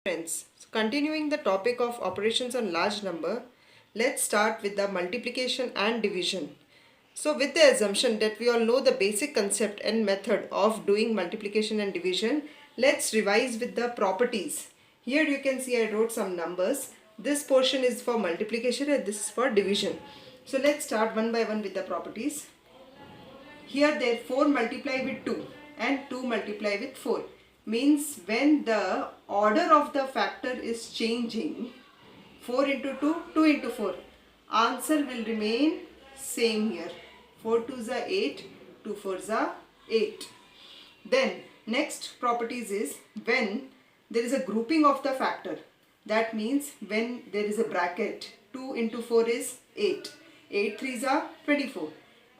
Friends, so continuing the topic of operations on large number, let's start with the multiplication and division. So with the assumption that we all know the basic concept and method of doing multiplication and division, let's revise with the properties. Here you can see I wrote some numbers. This portion is for multiplication and this is for division. So let's start one by one with the properties. Here there 4 multiply with 2 and 2 multiply with 4 means when the order of the factor is changing, 4 into 2, 2 into 4, answer will remain same here. 4 2s are 8, 2 4s are 8. Then next properties is when there is a grouping of the factor. That means when there is a bracket, 2 into 4 is 8, 8 3s are 24,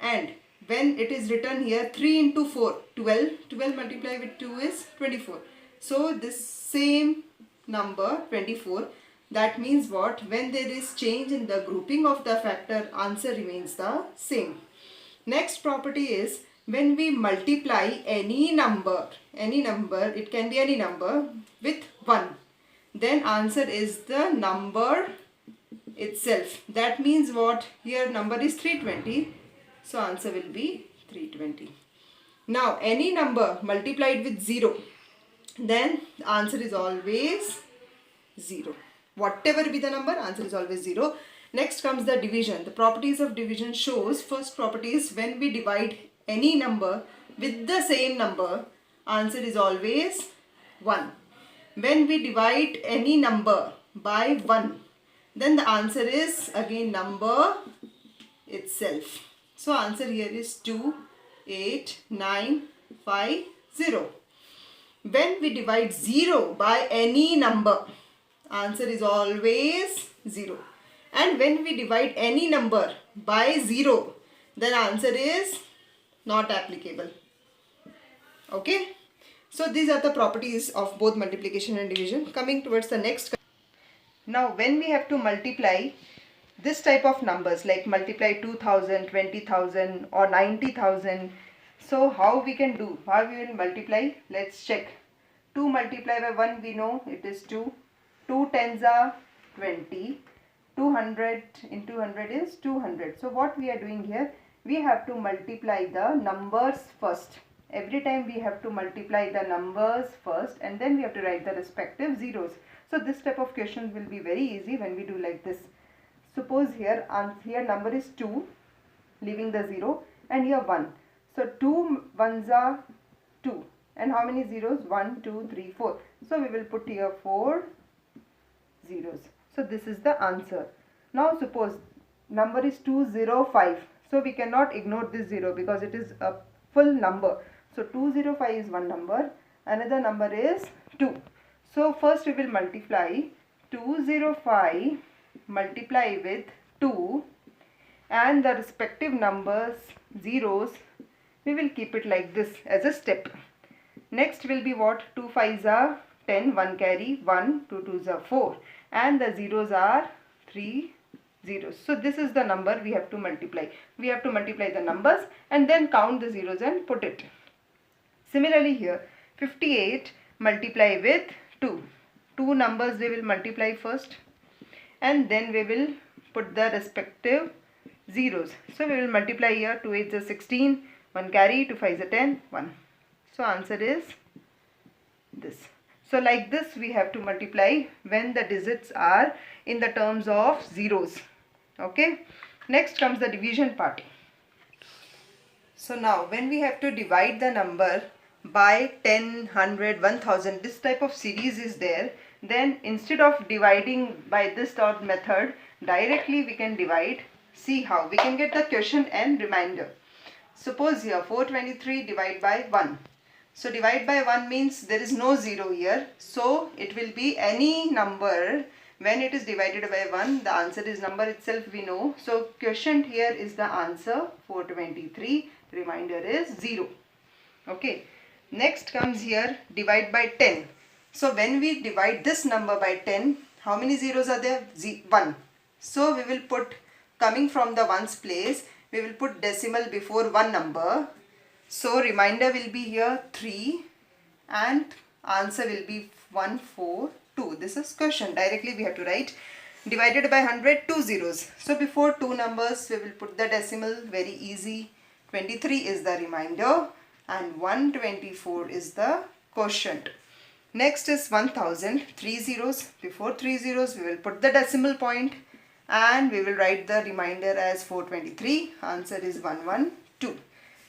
and when it is written here 3 into 4, 12, 12 multiplied with 2 is 24. So this same number 24, that means what? When there is change in the grouping of the factor, answer remains the same. Next property is when we multiply any number, it can be any number with 1, then answer is the number itself. That means what? Here number is 320. So answer will be 320. Now any number multiplied with 0, then the answer is always 0. Whatever be the number, answer is always 0. Next comes the division. The properties of division shows, first property is when we divide any number with the same number, answer is always 1. When we divide any number by 1, then the answer is again number itself. So answer here is 2, 8, 9, 5, 0. When we divide 0 by any number, answer is always 0. And when we divide any number by 0, then answer is not applicable. Okay. So these are the properties of both multiplication and division. Coming towards the next. Now when we have to multiply this type of numbers like multiply 2000, 20,000 or 90,000. So how we can do? How we will multiply? Let's check. 2 multiply by 1 we know it is 2. 2 tens are 20. 200 into 100 is 200. So what we are doing here? We have to multiply the numbers first. Every time we have to multiply the numbers first and then we have to write the respective zeros. So this type of questions will be very easy when we do like this. Suppose here number is 2, leaving the 0, and here 1. So 2 ones are 2. And how many zeros? 1, 2, 3, 4. So we will put here 4 zeros. So this is the answer. Now suppose number is 205. So we cannot ignore this 0 because it is a full number. So 205 is one number. Another number is 2. So first we will multiply 205 multiply with 2 and the respective numbers zeros, we will keep it like this as a step. Next will be what? 2 5s are 10, 1 carry, 1, 2 2s are 4 and the zeros are 3 zeros. So this is the number we have to multiply. We have to multiply the numbers and then count the zeros and put it. Similarly here 58 multiply with 2. Two numbers we will multiply first and then we will put the respective zeros. So we will multiply here 2 8s are 16, 1 carry, 2 5s are 10, 1. So answer is this. So like this we have to multiply when the digits are in the terms of zeros. Okay. Next comes the division part. So now when we have to divide the number by 10, 100, 1000, this type of series is there, then instead of dividing by this method, directly we can divide. See how we can get the question and remainder. Suppose here 423 divide by 1. So divide by 1 means there is no 0 here. So it will be any number. When it is divided by 1, the answer is number itself we know. So quotient here is the answer 423. Remainder is 0. Okay. Next comes here divide by 10. So when we divide this number by 10, how many zeros are there? 1. So we will put, coming from the ones place, we will put decimal before one number. So remainder will be here 3 and answer will be 142. 2. This is quotient. Directly we have to write divided by 100, 2 zeros. So before two numbers we will put the decimal, very easy. 23 is the remainder and 124 is the quotient. Next is 1000, 3 zeros. Before 3 zeros we will put the decimal point and we will write the remainder as 423. Answer is 112.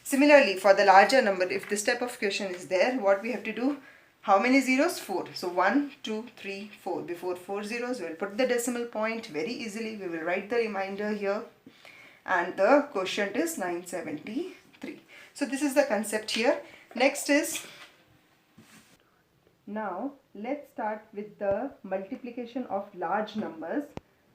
Similarly, for the larger number, if this type of question is there, what we have to do? How many zeros? 4. So 1, 2, 3, 4. Before 4 zeros, we will put the decimal point very easily. We will write the remainder here and the quotient is 973. So this is the concept here. Next is, now let's start with the multiplication of large numbers.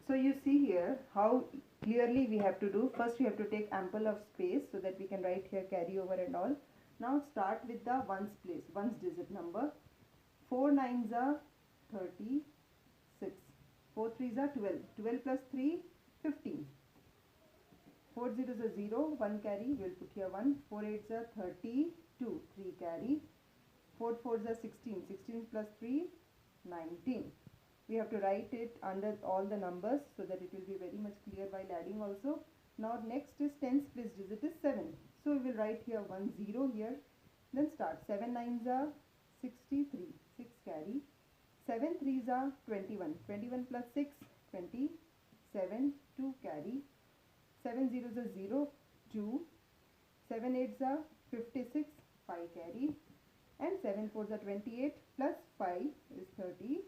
So you see here how clearly we have to do. First we have to take ample of space so that we can write here carry over and all. Now start with the ones place, ones digit number. 4 nines are 36, 4 threes are 12, 12 plus 3, 15. 4 zeros are 0, 1 carry, we will put here 1, 4 eights are 32, 3 carry, 4 fours are 16, 16 plus 3, 19. We have to write it under all the numbers so that it will be very much clear while adding also. Now next is tens place digit is 7. So we will write here 1 0 here. Then start. 7 nines are 63. 6 carry. 7 threes are 21. 21 plus 6, 27. 2 carry. 7 zeros are 0. 2. 7 eights are 56. 5 carry. And 7 fours are 28 plus 5 is 33.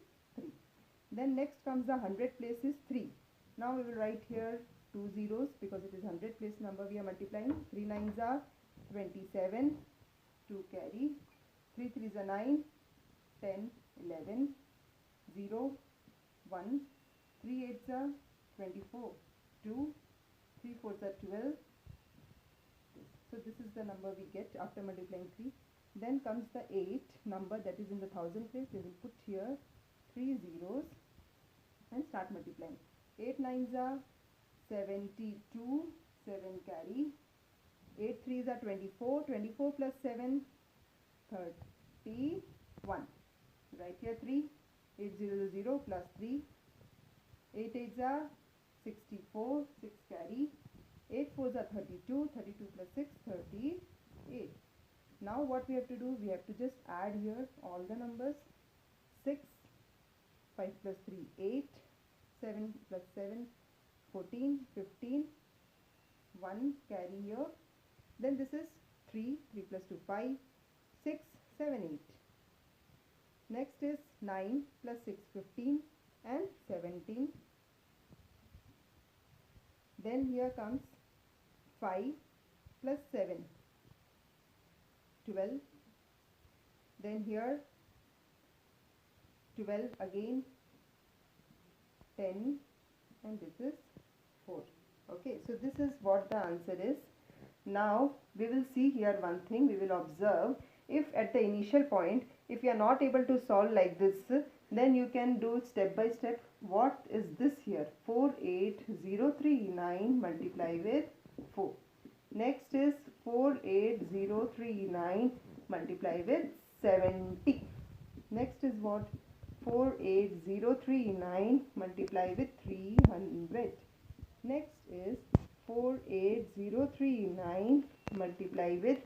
Then next comes the 100 place is 3. Now we will write here 2 zeros because it is 100 place number we are multiplying. 3 nines are 27, 2 carry, 3 threes are 9, 10, 11, 0, 1, 3 eights are 24, 2, 3 fours are 12. So this is the number we get after multiplying 3. Then comes the 8 number that is in the thousand place. We will put here 3 zeros and start multiplying. 8 nines are 72, 7 carry, 8 threes are 24, 24 plus 7, 31. Right here 3, 8 zeros are 0 plus 3, 8 eights are 64, 6 carry, 8 fours are 32, 32 plus 6, 38. Now what we have to do, we have to just add here all the numbers. 6, 5 plus 3, 8, 7 plus 7, 14, 15, 1 carry here. Then this is 3, 3 plus 2, 5, 6, 7, 8. Next is 9 plus 6, 15 and 17. Then here comes 5 plus 7, 12. Then here 12 again, 10 and this is 4. Okay, so this is what the answer is. Now we will see here one thing. We will observe if at the initial point if you are not able to solve like this, then you can do step by step. What is this here? 48039 multiply with 4. Next is 48039 multiply with 70. Next is what? 48039 multiply with 300. Next is 48039 multiply with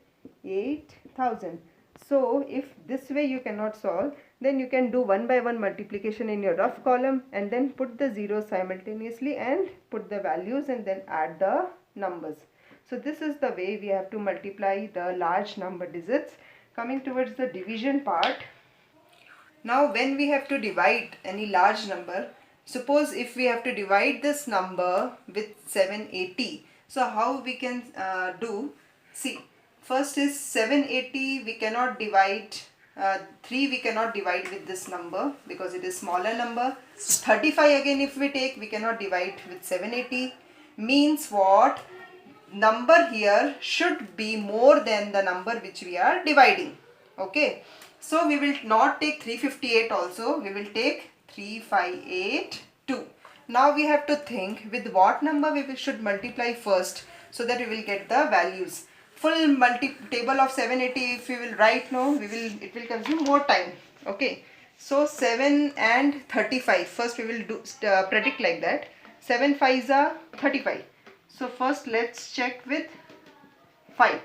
8000. So if this way you cannot solve, then you can do one by one multiplication in your rough column and then put the zeros simultaneously and put the values and then add the numbers. So this is the way we have to multiply the large number digits. Coming towards the division part. Now when we have to divide any large number, suppose if we have to divide this number with 780. So how we can do? See, first is 780 we cannot divide, 3 we cannot divide with this number because it is smaller number. 35 again if we take, we cannot divide with 780. Means what? Number here should be more than the number which we are dividing. Okay. So we will not take 358 also, we will take 3582. Now we have to think with what number we should multiply first so that we will get the values. Full table of 780 if we will write now, it will consume more time. Okay. So 7 and 35. First we will do predict like that. 7 5s are 35. So first let's check with 5.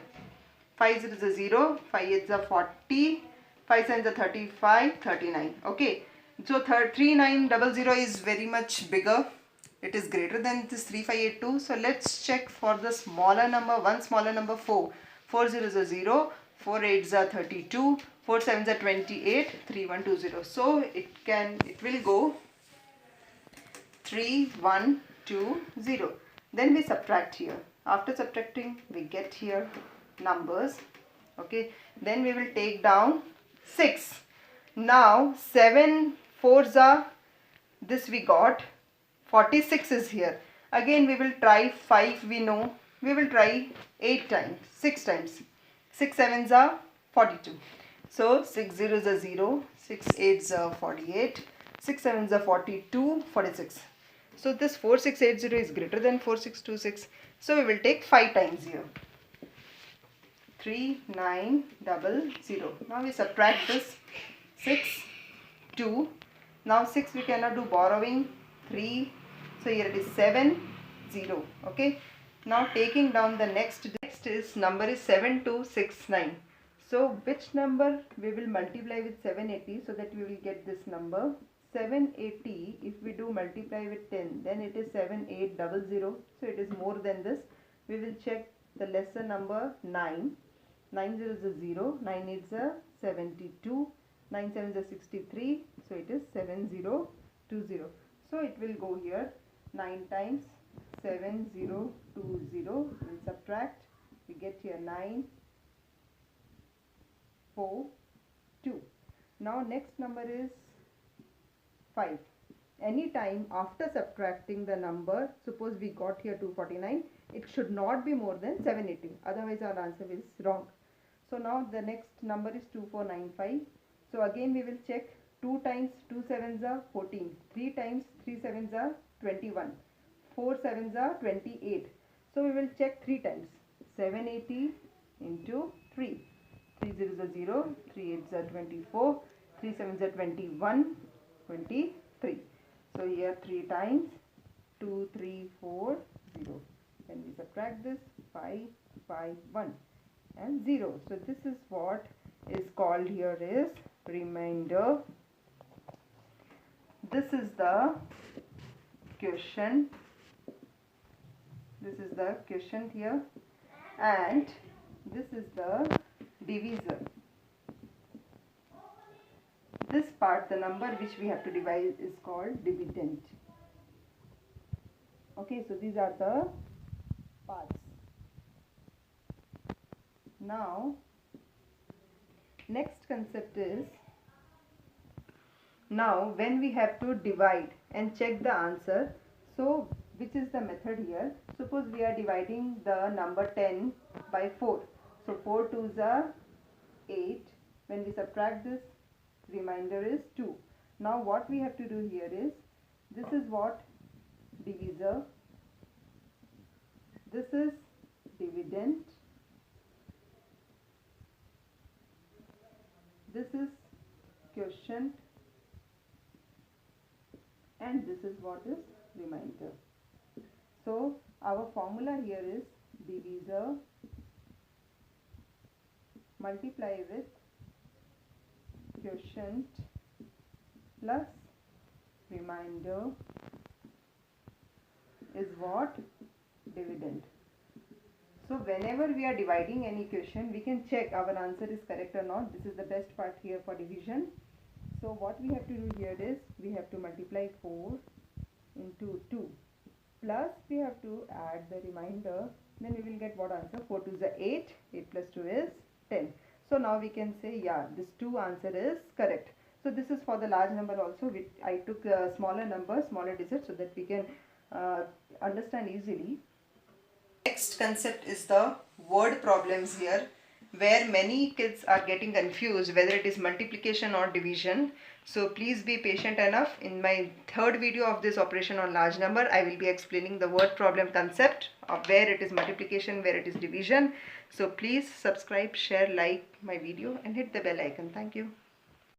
5 is a 0, 5 is a 40, 5 7 is a 35, 39. Okay. So 3900 is very much bigger. It is greater than this 3582. So let's check for the smaller number, one smaller number 4. 4 0 is a 0, 4 8 is a 32, 4 7 is a 28, 3120. So it will go 3120. Then we subtract here. After subtracting we get here numbers. Okay, then we will take down 6. Now 7 4s are, this we got, 46 is here. Again we will try 5, we know, we will try 8 times, 6 times. 6 7s are 42. So 6 0s are 0, 6 8s are 48, 6 7s are 42, 46. So this 4680 is greater than 4626. So we will take 5 times here. 3900. Now we subtract this 6, 2. Now 6 we cannot do borrowing, 3. So here it is 7, 0. Okay. Now taking down the next is number is 7269. So which number we will multiply with 780 so that we will get this number? 780, if we do multiply with 10, then it is 7800. So it is more than this. We will check the lesser number 9. 9 0 is a 0, 9 8 is a 72, 9 7 is a 63, so it is 7020. So it will go here 9 times 7020. We will subtract, we get here 9 4 2. Now next number is 5. Any time after subtracting the number, suppose we got here 249, it should not be more than 780, otherwise our answer is wrong. So now the next number is 2495. So again we will check 2 times 2 7s are 14, 3 times 3 7s are 21, 4 7s are 28. So we will check 3 times, 780 into 3. 3 0s are 0, 3 8s are 24, 3 7s are 21, 23. So here 3 times 2 3 4 0. When we subtract this, 5 5 1 and 0. So this is what is called here is remainder. This is the quotient. This is the quotient here, and this is the divisor. This part, the number which we have to divide, is called dividend. Okay, so these are the parts. Now next concept is, now when we have to divide and check the answer, so which is the method here? Suppose we are dividing the number 10 by 4. So 4 2s are 8. When we subtract this, remainder is 2. Now what we have to do here is, this is what divisor, this is dividend, this is quotient, and this is what is remainder. So our formula here is divisor multiply with quotient plus remainder is what? Dividend. So whenever we are dividing any quotient, we can check our answer is correct or not. This is the best part here for division. So what we have to do here is, we have to multiply 4 into 2 plus we have to add the remainder, then we will get what answer? 4 2 is 8, 8 plus 2 is 10. So now we can say, yeah, this 2 answer is correct. So this is for the large number also. I took a smaller number, smaller digits, so that we can understand easily. Next concept is the word problems here, where many kids are getting confused whether it is multiplication or division. So please be patient enough. In my third video of this operation on large number, I will be explaining the word problem concept of where it is multiplication, where it is division. So please subscribe, share, like my video and hit the bell icon. Thank you.